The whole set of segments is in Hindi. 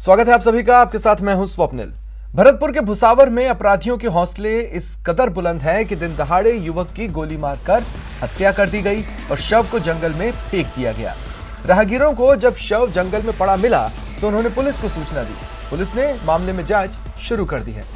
स्वागत है आप सभी का। आपके साथ मैं हूं स्वप्निल। भरतपुर के भुसावर में अपराधियों के हौसले इस कदर बुलंद हैं कि दिन दहाड़े युवक की गोली मारकर हत्या कर दी गई और शव को जंगल में फेंक दिया गया। राहगीरों को जब शव जंगल में पड़ा मिला तो उन्होंने पुलिस को सूचना दी। पुलिस ने मामले में जांच शुरू कर दी है।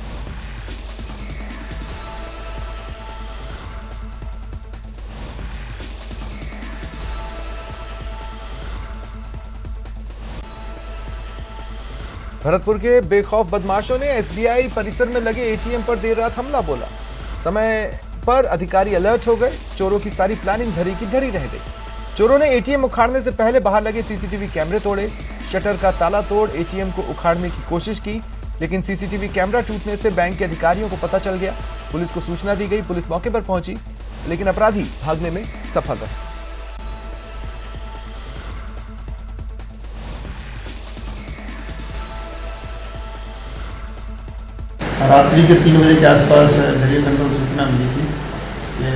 भरतपुर के बेखौफ बदमाशों ने एसबीआई परिसर में लगे एटीएम पर देर रात हमला बोला। समय पर अधिकारी अलर्ट हो गए। चोरों की सारी प्लानिंग धरी की धरी रह गई। चोरों ने एटीएम उखाड़ने से पहले बाहर लगे सीसीटीवी कैमरे तोड़े। शटर का ताला तोड़ एटीएम को उखाड़ने की कोशिश की, लेकिन सीसीटीवी कैमरा टूटने से बैंक के अधिकारियों को पता चल गया। पुलिस को सूचना दी गई। पुलिस मौके पर पहुंची, लेकिन अपराधी भागने में सफल रहे। रात्रि के 3 बजे के आसपास जरिए कंट्रोल सूचना मिली थी कि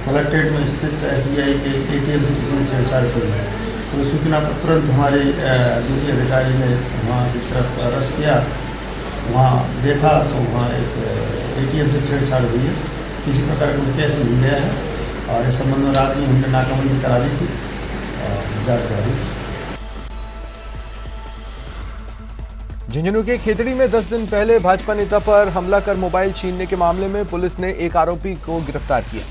कलेक्ट्रेट में स्थित एसबीआई के एटीएम से किसी ने छेड़छाड़ की है। तो सूचना पर तुरंत हमारे ड्यूटी अधिकारी ने वहाँ की तरफ रस किया। वहाँ देखा तो वहाँ एक एटीएम से छेड़छाड़ हुई है। किसी प्रकार का केस मिल गया है और इस संबंध में रात में हमने नाकाबंदी करा दी थी और जाँच जारी। झुंझुनू के खेतड़ी में 10 दिन पहले भाजपा नेता पर हमला कर मोबाइल छीनने के मामले में पुलिस ने एक आरोपी को गिरफ्तार किया।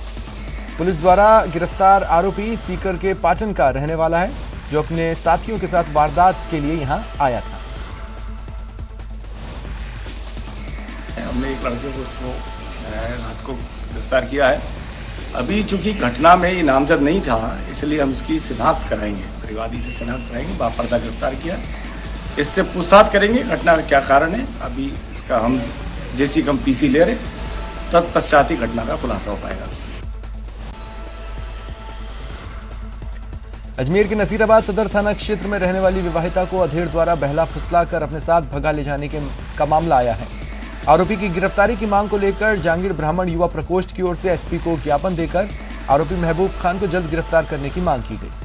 पुलिस द्वारा गिरफ्तार आरोपी सीकर के पाटन का रहने वाला है, जो अपने साथियों के साथ वारदात के लिए यहां आया था। हमने एक लड़के को उसको रात को गिरफ्तार किया है। अभी चूंकि घटना में ये नामजद नहीं था, इसलिए हम इसकी शिनाख्त कराएंगे, परिवादी से शिनाख्त कराएंगे। बापर्दा गिरफ्तार किया, इससे पूछताछ करेंगे घटना का क्या कारण है। अभी इसका हम जैसी हम पीसी ले रहे, तत्पश्चात ही घटना का खुलासा हो पाएगा। अजमेर के नसीराबाद सदर थाना क्षेत्र में रहने वाली विवाहिता को अधेड़ द्वारा बहला फुसलाकर अपने साथ भगा ले जाने का मामला आया है। आरोपी की गिरफ्तारी की मांग को लेकर जांगीर ब्राह्मण युवा प्रकोष्ठ की ओर से एसपी को ज्ञापन देकर आरोपी महबूब खान को जल्द गिरफ्तार करने की मांग की गई।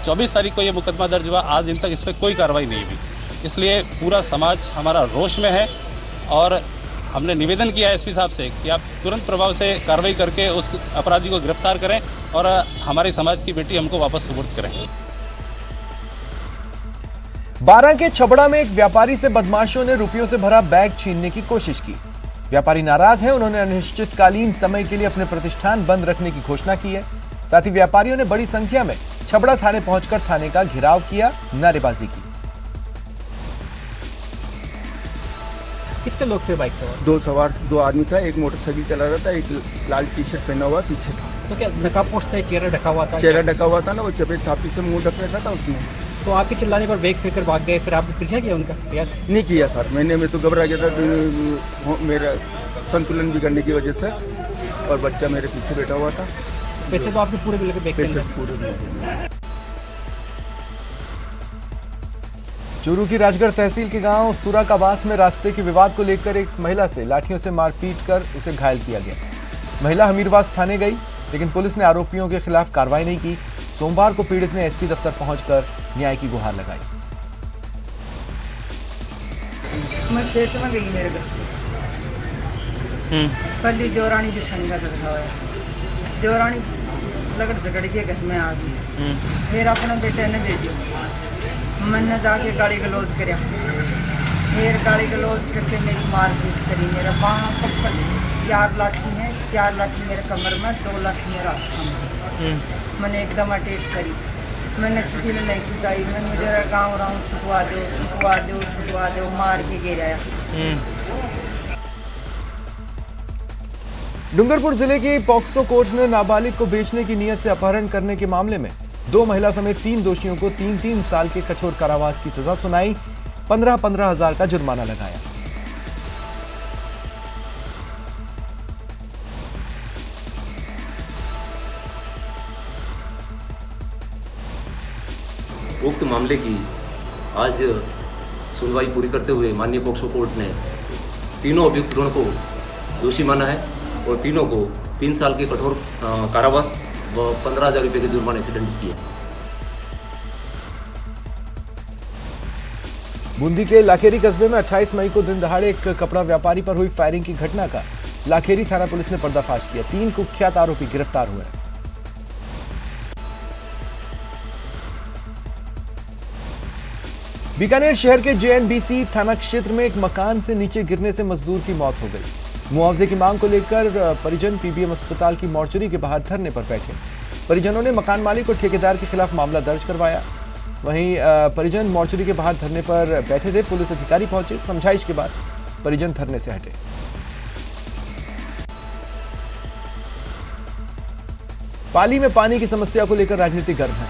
24 तारीख को ये मुकदमा दर्ज हुआ। आज दिन तक इस पर कोई कार्रवाई नहीं हुई, इसलिए पूरा समाज हमारा रोष में है और हमने निवेदन किया है एसपी साहब से कि आप तुरंत प्रभाव से कार्रवाई करके उस अपराधी को गिरफ्तार करें और हमारे समाज की बेटी हमको वापस सुपुर्द करें। बारां के छबड़ा में एक व्यापारी से बदमाशों ने रुपयों से भरा बैग छीनने की कोशिश की। व्यापारी नाराज है। उन्होंने अनिश्चितकालीन समय के लिए अपने प्रतिष्ठान बंद रखने की घोषणा की है। साथ ही व्यापारियों ने बड़ी संख्या में छबड़ा थाने पहुंचकर थाने का घेराव किया, नारेबाजी की। कितने लोग थे बाइक सवार? दो आदमी था। एक मोटरसाइकिल चला रहा था, एक लाल टी शर्ट पहना हुआ पीछे था। तो क्या नकाब पोस्ट है? चेहरा ढका हुआ था? चेहरा ढका हुआ था ना, वो सफेद छापी से मुंह ढक रखा था उसने। तो आपके चिल्लाने पर बैग फेंक कर भाग गए, फिर आपने पीछा किया उनका? प्रयास नहीं किया सर, मैं तो घबरा गया था, मेरा संतुलन बिगड़ने की वजह से, और बच्चा मेरे पीछे बैठा हुआ था। पैसे तो आपने पूरे मिलकर बैग पैसे पूरे। चूरू की राजगढ़ तहसील के गांव सुराकाबास में रास्ते के विवाद को लेकर एक महिला से लाठियों से मारपीट कर उसे घायल किया गया। महिला हमीरवास थाने गई, लेकिन पुलिस ने आरोपियों के खिलाफ कार्रवाई नहीं की। सोमवार को पीड़ित ने एसपी दफ्तर पहुंचकर न्याय की गुहार लगाई। मैं खेत में गई मेरे घर से, पहले देवरानी जो छंगा रखा है, देवरानी लगड़ झगड़ के घर में आ गई। फिर अपने बेटे ने दे दिया। मैंने जाके गाड़ी गलौज कराया, फिर गाड़ी गलौज करके मेरी मारपीट करी। मेरा वहाँ पकड़ 4 लाठी है, 4 लाठी मेरे कमर में, 2 लाठी मेरा हाथ में। मैंने एकदम अटैक करी। मैंने किसी ने नहीं छुटाई। मैंने मुझे गाँव राउंड छुटवा दो, छुटवा दो, छुटवा दो, मार के गिराया। डूंगरपुर जिले की पॉक्सो कोर्ट ने नाबालिग को बेचने की नीयत से अपहरण करने के मामले में 2 महिला समेत 3 दोषियों को 3-3 साल के कठोर कारावास की सजा सुनाई। 15-15 हजार का जुर्माना लगाया। उक्त मामले की आज सुनवाई पूरी करते हुए माननीय पॉक्सो कोर्ट ने तीनों अभियुक्तों को दोषी माना है और तीनों को 3 साल के कठोर कारावास व 15,000 रुपये के जुर्माने से दंडित किया। बूंदी के लाखेरी कस्बे में 28 मई को दिन दहाड़े एक कपड़ा व्यापारी पर हुई फायरिंग की घटना का लाखेरी थाना पुलिस ने पर्दाफाश किया। 3 कुख्यात आरोपी गिरफ्तार हुए। बीकानेर शहर के जेएनबीसी थाना क्षेत्र में एक मकान से नीचे गिरने से मजदूर की मौत हो गई। मुआवजे की मांग को लेकर परिजन पीबीएम अस्पताल की मोर्चरी के बाहर धरने पर बैठे। परिजनों ने मकान मालिक और ठेकेदार के खिलाफ मामला दर्ज करवाया। वहीं परिजन मोर्चरी के बाहर धरने पर बैठे थे। पुलिस अधिकारी पहुंचे। समझाइश के बाद परिजन धरने से हटे। पाली में पानी की समस्या को लेकर राजनीतिक गर्म है।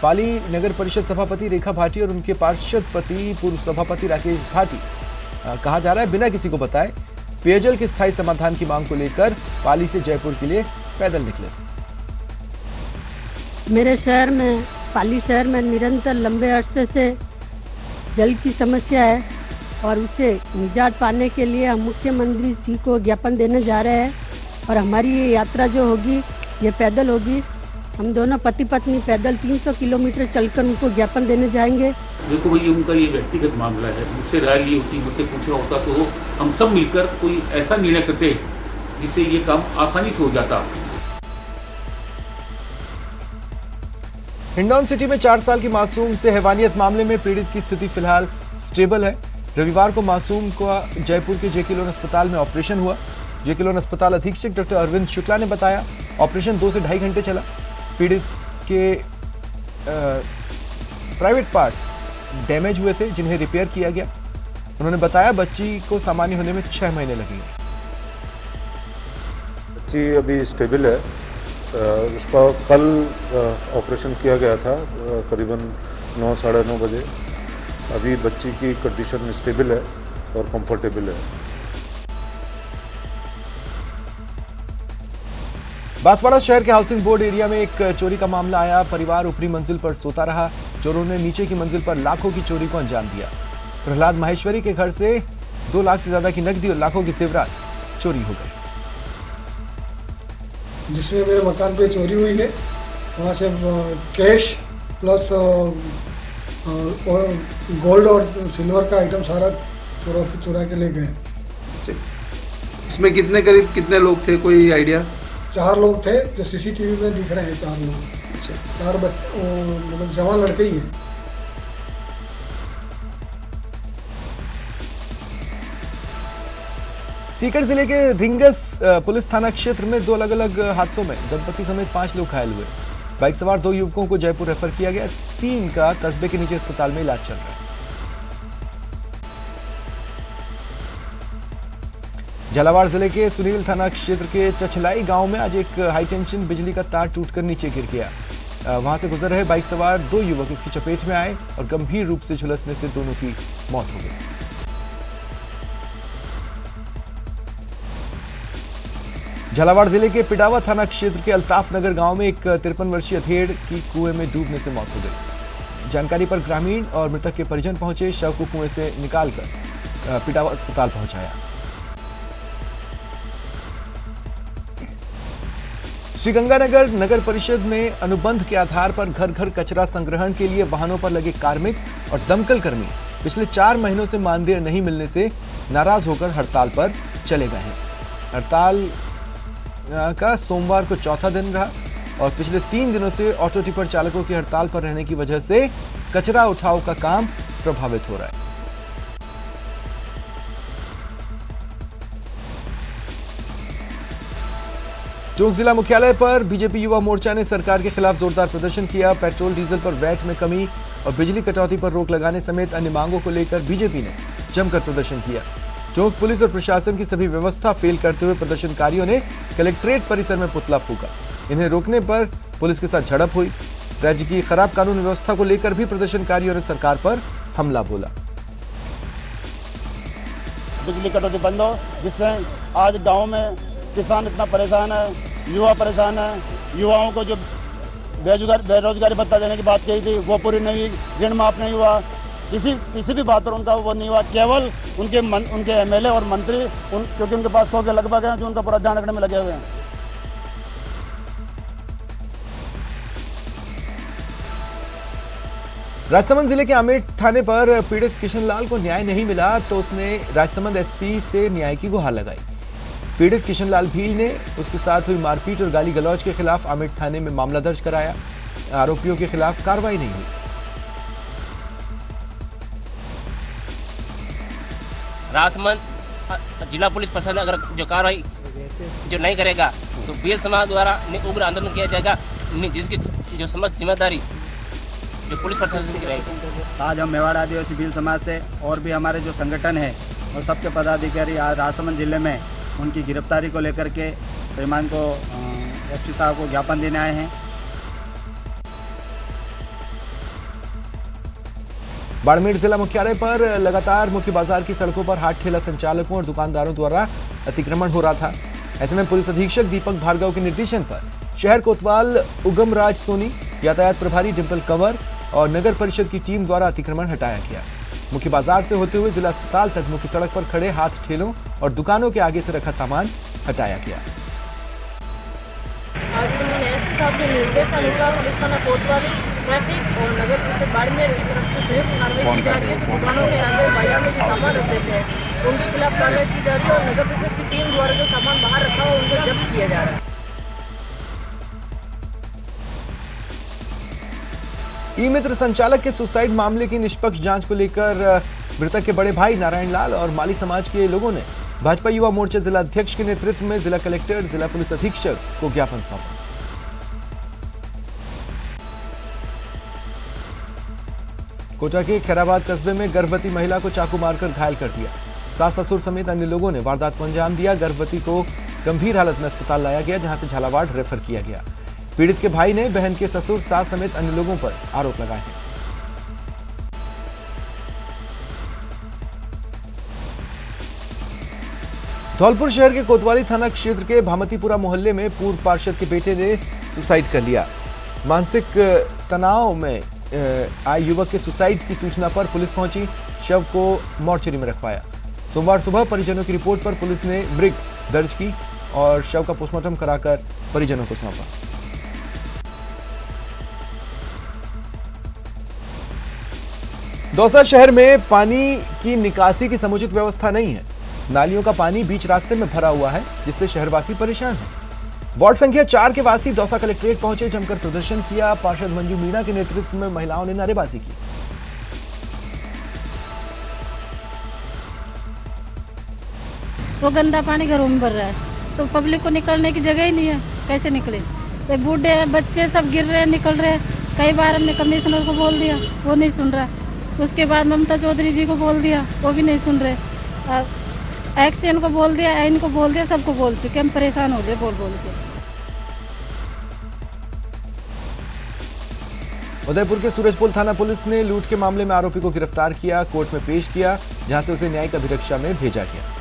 पाली नगर परिषद सभापति रेखा भाटी और उनके पार्षद पति पूर्व सभापति राकेश भाटी कहा जा रहा है बिना किसी को बताए पेयजल के स्थायी समाधान की मांग को लेकर पाली से जयपुर के लिए पैदल निकले थे। मेरे शहर में पाली शहर में निरंतर लंबे अरसे से जल की समस्या है और उसे निजात पाने के लिए हम मुख्यमंत्री जी को ज्ञापन देने जा रहे हैं और हमारी ये यात्रा जो होगी ये पैदल होगी। हम दोनों पति पत्नी पैदल 300 किलोमीटर चलकर उनको ज्ञापन देने जाएंगे। देखो भाई उनका ये व्यक्तिगत मामला है, मुझसे राय ली होती, मुझसे पूछना होता तो हम सब मिलकर कोई ऐसा निर्णय करते जिससे ये काम आसानी से हो जाता। हिंडौन सिटी में 4 साल की मासूम से हैवानियत मामले में पीड़ित की स्थिति फिलहाल स्टेबल है। रविवार को मासूम का जयपुर के जेके लोन अस्पताल में ऑपरेशन हुआ। जेके लोन अस्पताल अधीक्षक डॉक्टर अरविंद शुक्ला ने बताया ऑपरेशन 2 से ढाई घंटे चला। पीड़ित के प्राइवेट पार्ट्स डैमेज हुए थे जिन्हें रिपेयर किया गया। उन्होंने बताया बच्ची को सामान्य होने में 6 महीने लगेंगे। बच्ची अभी स्टेबल है। उसका कल ऑपरेशन किया गया था करीबन 9 साढ़े 9 बजे। अभी बच्ची की कंडीशन स्टेबल है और कंफर्टेबल है। बांसवाड़ा शहर के हाउसिंग बोर्ड एरिया में एक चोरी का मामला आया। परिवार ऊपरी मंजिल पर सोता रहा। चोरों ने नीचे की मंजिल पर लाखों की चोरी को अंजाम दिया। प्रहलाद माहेश्वरी के घर से 2 लाख से ज्यादा की नकदी और लाखों की जेवरात चोरी हो गए। जिसमें मेरे मकान पे चोरी हुई है वहाँ से कैश प्लस गोल्ड और सिल्वर का आइटम सारा चुरा के ले गए। इसमें कितने लोग थे, कोई आइडिया? 4 लोग थे जो सीसीटीवी में दिख रहे हैं। 4 लोग, 4 बच्चे मतलब जवान लड़के ही हैं। सीकर जिले के रिंगस पुलिस थाना क्षेत्र में 2 अलग अलग हादसों में दंपति समेत 5 लोग घायल हुए। बाइक सवार 2 युवकों को जयपुर रेफर किया गया। 3 का कस्बे के नीचे अस्पताल में इलाज चल रहा है। झालावाड़ जिले के सुनील थाना क्षेत्र के चछलाई गांव में आज एक हाईटेंशन बिजली का तार टूटकर नीचे गिर गया। वहां से गुजर रहे बाइक सवार 2 युवक इसकी चपेट में आए और गंभीर रूप से झुलसने से दोनों की मौत हो गई। झालावाड़ जिले के पिडावा थाना क्षेत्र के अल्ताफ नगर गांव में एक 53 वर्षीय अधेड़ की कुएं में डूबने से मौत हो गई। जानकारी पर ग्रामीण और मृतक के परिजन पहुंचे। शव को कुएं से निकालकर पिडावा अस्पताल पहुंचाया। श्रीगंगानगर नगर परिषद में अनुबंध के आधार पर घर घर कचरा संग्रहण के लिए वाहनों पर लगे कार्मिक और दमकल कर्मी पिछले 4 महीनों से मानदेय नहीं मिलने से नाराज होकर हड़ताल पर चले गए हैं। हड़ताल का सोमवार को 4था दिन रहा और पिछले 3 दिनों से ऑटो टिपर चालकों की हड़ताल पर रहने की वजह से कचरा उठाव का काम प्रभावित हो रहा है। टोंक जिला मुख्यालय पर बीजेपी युवा मोर्चा ने सरकार के खिलाफ जोरदार प्रदर्शन किया। पेट्रोल डीजल पर वैट में कमी और बिजली कटौती पर रोक लगाने समेत अन्य मांगों को लेकर बीजेपी ने जमकर प्रदर्शन किया। टोंक पुलिस और प्रशासन की सभी व्यवस्था फेल करते हुए प्रदर्शनकारियों ने कलेक्ट्रेट परिसर में पुतला फूंका। इन्हें रोकने पर पुलिस के साथ झड़प हुई। राज्य की खराब कानून व्यवस्था को लेकर भी प्रदर्शनकारियों ने सरकार पर हमला बोला। बिजली कटौती बंद हो, जिससे आज गांव में किसान इतना परेशान है, युवा परेशान है। युवाओं को जो बेरोजगारी भत्ता देने की बात कही थी वो पूरी नहीं हुई, ऋण माफ नहीं हुआ, किसी भी बात पर उनका वो नहीं हुआ। केवल उनके एमएलए और मंत्री क्योंकि उनके पास 100 के लगभग हैं जो उनका पूरा ध्यान रखने में लगे हुए हैं। राजसमंद जिले के आमेट थाने पर पीड़ित किशनलाल को न्याय नहीं मिला तो उसने राजसमंद एसपी से न्याय की गुहार लगाई। पीड़ित किशनलाल भील ने उसके साथ हुई मारपीट और गाली गलौज के खिलाफ आमेट थाने में मामला दर्ज कराया। आरोपियों के खिलाफ कार्रवाई नहीं हुई। राजसमंद जिला पुलिस प्रशासन अगर जो कार्रवाई जो नहीं करेगा तो भील समाज द्वारा उग्र आंदोलन किया जाएगा, जिसकी जो समस्त जिम्मेदारी जो पुलिस प्रशासन की रहेगी। आज हम मेवाड़ आदिवासी भील समाज से और भी हमारे जो संगठन है और सबके पदाधिकारी आज राजसमंद जिले में उनकी गिरफ्तारी को लेकर के श्रीमान को एसपी साहब को ज्ञापन देने आए हैं। बाड़मेर जिला मुख्यालय पर लगातार मुख्य बाजार की सड़कों पर हाट ठेला संचालकों और दुकानदारों द्वारा अतिक्रमण हो रहा था। ऐसे में पुलिस अधीक्षक दीपक भार्गव के निर्देशन पर शहर कोतवाल उगम राज सोनी, यातायात प्रभारी डिम्पल कंवर और नगर परिषद की टीम द्वारा अतिक्रमण हटाया गया। मुख्य बाजार से होते हुए जिला अस्पताल तक मुख्य सड़क पर खड़े हाथ ठेलों और दुकानों के आगे से रखा सामान हटाया गया। आज उन्होंने एसपी साहब के निर्देशानुसार पुलिस थाना कोतवाली, ट्रैफिक और नगर परिषद बाड़मेर की तरफ से संयुक्त कार्रवाई की जा रही है। दुकानों के आगे बाजार में जो सामान रखते थे उनके खिलाफ कार्रवाई की जा रही है और नगर परिषद की टीम द्वारा जो सामान बाहर रखा हुआ उनको जब्त किया जा रहा है। ई मित्र संचालक के सुसाइड मामले की निष्पक्ष जांच को लेकर मृतक के बड़े भाई नारायण लाल और माली समाज के लोगों ने भाजपा युवा मोर्चा जिला अध्यक्ष के नेतृत्व में जिला कलेक्टर, जिला पुलिस अधीक्षक को ज्ञापन सौंपा। कोटा के खैराबाद कस्बे में गर्भवती महिला को चाकू मारकर घायल कर दिया। सास ससुर समेत अन्य लोगों ने वारदात को अंजाम दिया। गर्भवती को गंभीर हालत में अस्पताल लाया गया, जहां से झालावाड़ रेफर किया गया। पीड़ित के भाई ने बहन के ससुर, सास समेत अन्य लोगों पर आरोप लगाए हैं। धौलपुर शहर के कोतवाली थाना क्षेत्र के भामतीपुरा मोहल्ले में पूर्व पार्षद के बेटे ने सुसाइड कर लिया। मानसिक तनाव में आए युवक के सुसाइड की सूचना पर पुलिस पहुंची, शव को मोर्चरी में रखवाया। सोमवार सुबह परिजनों की रिपोर्ट पर पुलिस ने मृग दर्ज की और शव का पोस्टमार्टम कराकर परिजनों को सौंपा। दौसा शहर में पानी की निकासी की समुचित व्यवस्था नहीं है। नालियों का पानी बीच रास्ते में भरा हुआ है, जिससे शहरवासी परेशान हैं। वार्ड संख्या 4 के वासी दौसा कलेक्ट्रेट पहुंचे, जमकर प्रदर्शन किया। पार्षद मंजू मीणा के नेतृत्व में महिलाओं ने नारेबाजी की। वो गंदा पानी घरों में भर रहा है तो पब्लिक को निकलने की जगह ही नहीं है, कैसे निकले? तो बूढ़े बच्चे सब गिर रहे हैं, निकल रहे हैं। कई बार हमने कमिश्नर को बोल दिया, वो नहीं सुन रहा। उसके बाद ममता चौधरी जी को बोल दिया, वो भी नहीं सुन रहे। एक्शन को बोल दिया, आइन को बोल दिया, सबको बोल चुके। हम परेशान हो गए बोल के। उदयपुर के सूरजपुर थाना पुलिस ने लूट के मामले में आरोपी को गिरफ्तार किया, कोर्ट में पेश किया, जहां से उसे न्यायिक अभिरक्षा में भेजा गया।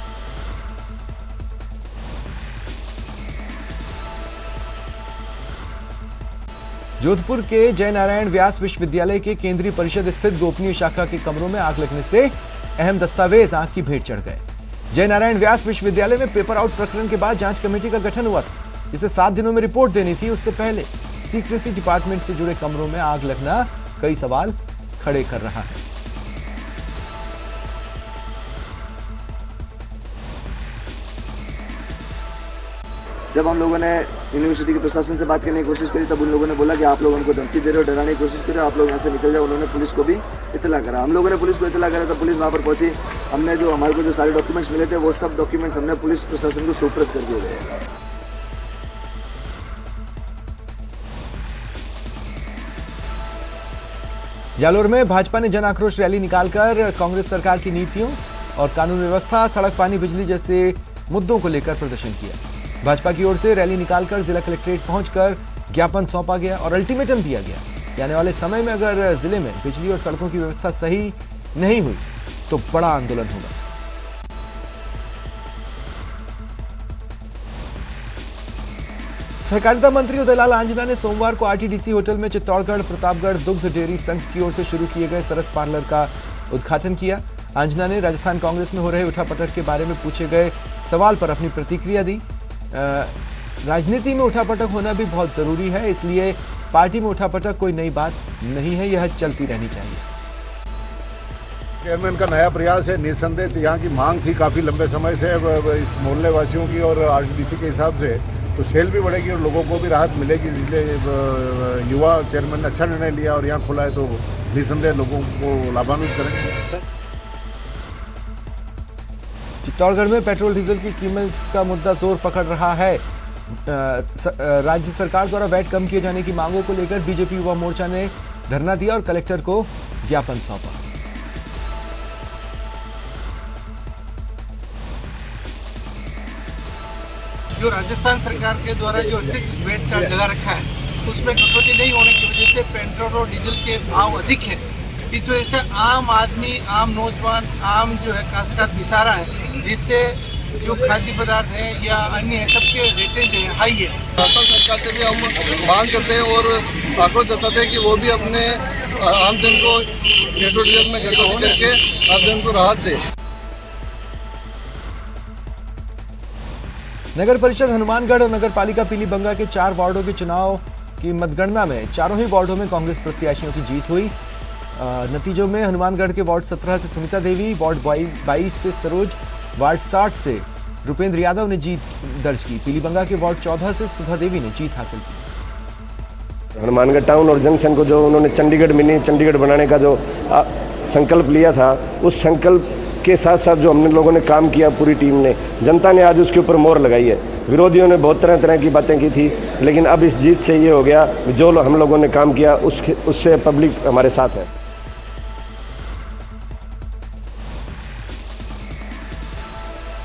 जोधपुर के जयनारायण व्यास विश्वविद्यालय के केंद्रीय परिषद स्थित गोपनीय शाखा के कमरों में आग लगने से अहम दस्तावेज आग की भेंट चढ़ गए। जयनारायण व्यास विश्वविद्यालय में पेपर आउट प्रकरण के बाद जांच कमेटी का गठन हुआ था, जिसे 7 दिनों में रिपोर्ट देनी थी। उससे पहले सीक्रेसी डिपार्टमेंट से जुड़े कमरों में आग लगना कई सवाल खड़े कर रहा है। जब हम लोगों ने यूनिवर्सिटी के प्रशासन से बात करने की कोशिश करी, तब उन लोगों ने बोला कि आप लोग उनको धमकी दे रहे हो, डराने की कोशिश कर रहे हो, आप लोग यहाँ से निकल जाओ। उन्होंने पुलिस को भी इतला करा। हम लोगों ने पुलिस को इतला करा तो पुलिस वहाँ पर पहुंची। हमने जो हमारे को जो सारे डॉक्यूमेंट्स मिले थे, वो सब डॉक्यूमेंट्स हमने पुलिस प्रशासन को सुपुर्द कर दिए गए। जालोर में भाजपा ने जन आक्रोश रैली निकालकर कांग्रेस सरकार की नीतियों और कानून व्यवस्था, सड़क, पानी, बिजली जैसे मुद्दों को लेकर प्रदर्शन किया। भाजपा की ओर से रैली निकालकर जिला कलेक्ट्रेट पहुंचकर ज्ञापन सौंपा गया और अल्टीमेटम दिया गया कि आने वाले समय में अगर जिले में बिजली और सड़कों की व्यवस्था सही नहीं हुई तो बड़ा आंदोलन होगा। सहकारिता मंत्री उदयलाल आंजना ने सोमवार को आरटीडीसी होटल में चित्तौड़गढ़ प्रतापगढ़ दुग्ध डेयरी संघ की ओर से शुरू किए गए सरस पार्लर का उद्घाटन किया। आंजना ने राजस्थान कांग्रेस में हो रहे उठापटक के बारे में पूछे गए सवाल पर अपनी प्रतिक्रिया दी। राजनीति में उठापटक होना भी बहुत जरूरी है, इसलिए पार्टी में उठापटक कोई नई बात नहीं है, यह चलती रहनी चाहिए। चेयरमैन का नया प्रयास है, निसंदेह यहाँ की मांग थी काफ़ी लंबे समय से इस मोहल्ले वासियों की और आरडीसी के हिसाब से, तो सेल भी बढ़ेगी और लोगों को भी राहत मिलेगी। इसलिए युवा चेयरमैन ने अच्छा निर्णय लिया और यहाँ खुला है तो निसंदेह लोगों को लाभान्वित करेंगे। चित्तौड़गढ़ में पेट्रोल डीजल की कीमत का मुद्दा जोर पकड़ रहा है। राज्य सरकार द्वारा वैट कम किए जाने की मांगों को लेकर बीजेपी युवा मोर्चा ने धरना दिया और कलेक्टर को ज्ञापन सौंपा। जो राजस्थान सरकार के द्वारा जो अतिरिक्त वैट चार्ज लगा रखा है उसमें कटौती नहीं होने की वजह से पेट्रोल और डीजल के भाव अधिक है। इस वजह से आम आदमी, आम नौजवान, आम जो है काश्तकार पिसा रहा है, जिससे जो खाद्य पदार्थ है या अन्य है सबके रेटें जो है हाई है। राजस्थान सरकार से भी हम मांग करते हैं और आक्रोश जताते हैं कि वो भी अपने आमजन को पेट्रोल डीजल में कटौती करके आमजन को राहत दे। नगर परिषद हनुमानगढ़ और नगर पालिका पीलीबंगा के 4 वार्डों के चुनाव की मतगणना में चारों ही वार्डों में कांग्रेस प्रत्याशियों की जीत हुई। नतीजों में हनुमानगढ़ के वार्ड 17 से सुनीता देवी, वार्ड 22 से सरोज, वार्ड 60 से रुपेंद्र यादव ने जीत दर्ज की। पीलीबंगा के वार्ड 14 से सुधा देवी ने जीत हासिल की। हनुमानगढ़ टाउन और जंक्शन को जो उन्होंने चंडीगढ़ मिनी चंडीगढ़ बनाने का जो संकल्प लिया था, उस संकल्प के साथ साथ जो हमने लोगों ने काम किया पूरी टीम ने, जनता ने आज उसके ऊपर मोहर लगाई है। विरोधियों ने बहुत तरह की बातें की थी, लेकिन अब इस जीत से ये हो गया जो हम लोगों ने काम किया उससे पब्लिक हमारे साथ है।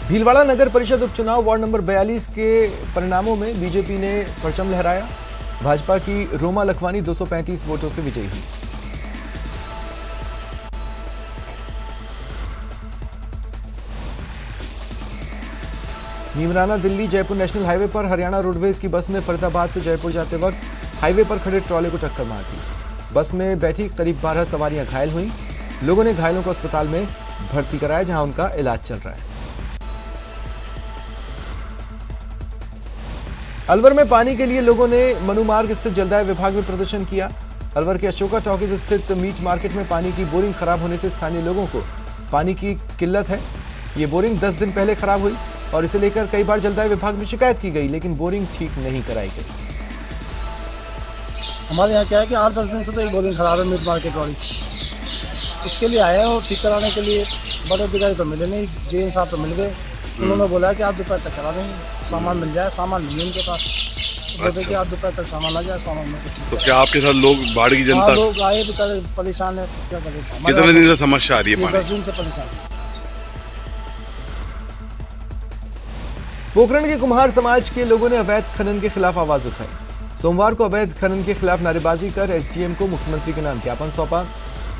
भीलवाड़ा नगर परिषद उपचुनाव वार्ड नंबर 42 के परिणामों में बीजेपी ने परचम लहराया। भाजपा की रोमा लखवानी 235 वोटों से विजयी हुई। नीमराना दिल्ली जयपुर नेशनल हाईवे पर हरियाणा रोडवेज की बस ने फरीदाबाद से जयपुर जाते वक्त हाईवे पर खड़े ट्रॉले को टक्कर मार दी। बस में बैठी करीब 12 सवारियां घायल हुईं। लोगों ने घायलों को अस्पताल में भर्ती कराया, जहां उनका इलाज चल रहा है। अलवर में पानी के लिए लोगों ने मनुमार्ग स्थित जलदाय विभाग में प्रदर्शन किया। अलवर के अशोका टॉकीज स्थित मीट मार्केट में पानी की बोरिंग खराब होने से स्थानीय लोगों को पानी की किल्लत है। ये बोरिंग 10 दिन पहले खराब हुई और इसे लेकर कई बार जलदाय विभाग में शिकायत की गई, लेकिन बोरिंग ठीक नहीं कराई गई। हमारे यहाँ क्या है कि 8-10 दिन से तो एक बोरिंग खराब है मीट मार्केट वाली, उसके लिए आए हैं और ठीक कराने के लिए। बड़े अधिकारी तो मिले नहीं, जेएन साहब तो मिल गए, उन्होंने बोला कि आप दोपहर तक करा देंगे, सामान मिल जाए। सामान नहीं है उनके पास, तो बोलते कि आप दोपहर तक सामान आ जाए। सामान में तो क्या आपके साथ लोग बाढ़ की जनता लोग आए बेचारे परेशान है, क्या करें। कितने दिन से समस्या आ रही है? 10 दिन से परेशान। पोखरण के कुम्हार समाज के लोगों ने अवैध खनन के खिलाफ आवाज उठाई। सोमवार को अवैध खनन के खिलाफ नारेबाजी कर एसडीएम को मुख्यमंत्री के नाम ज्ञापन सौंपा।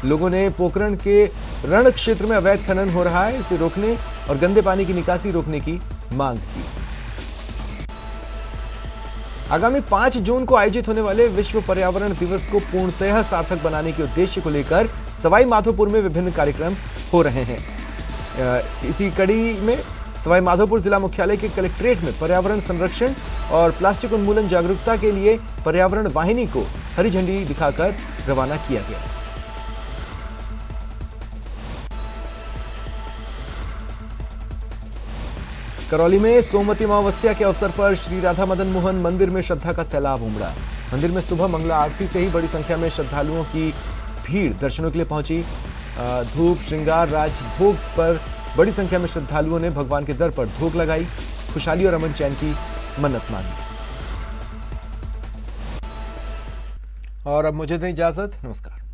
लोगों ने पोखरण के रण क्षेत्र में अवैध खनन हो रहा है, इसे रोकने और गंदे पानी की निकासी रोकने की मांग की। आगामी 5 जून को आयोजित होने वाले विश्व पर्यावरण दिवस को पूर्णतः सार्थक बनाने के उद्देश्य को लेकर सवाई माधोपुर में विभिन्न कार्यक्रम हो रहे हैं। इसी कड़ी में सवाई माधोपुर जिला मुख्यालय के कलेक्ट्रेट में पर्यावरण संरक्षण और प्लास्टिक उन्मूलन जागरूकता के लिए पर्यावरण वाहिनी को हरी झंडी दिखाकर रवाना किया गया। करौली में सोमवती अमावस्या के अवसर पर श्री राधा मदन मोहन मंदिर में श्रद्धा का सैलाब उमड़ा। मंदिर में सुबह मंगला आरती से ही बड़ी संख्या में श्रद्धालुओं की भीड़ दर्शनों के लिए पहुंची। धूप श्रृंगार राजभोग पर बड़ी संख्या में श्रद्धालुओं ने भगवान के दर पर धूप लगाई, खुशहाली और अमन चैन की मन्नत मांगी। और अब मुझे दें इजाजत, नमस्कार।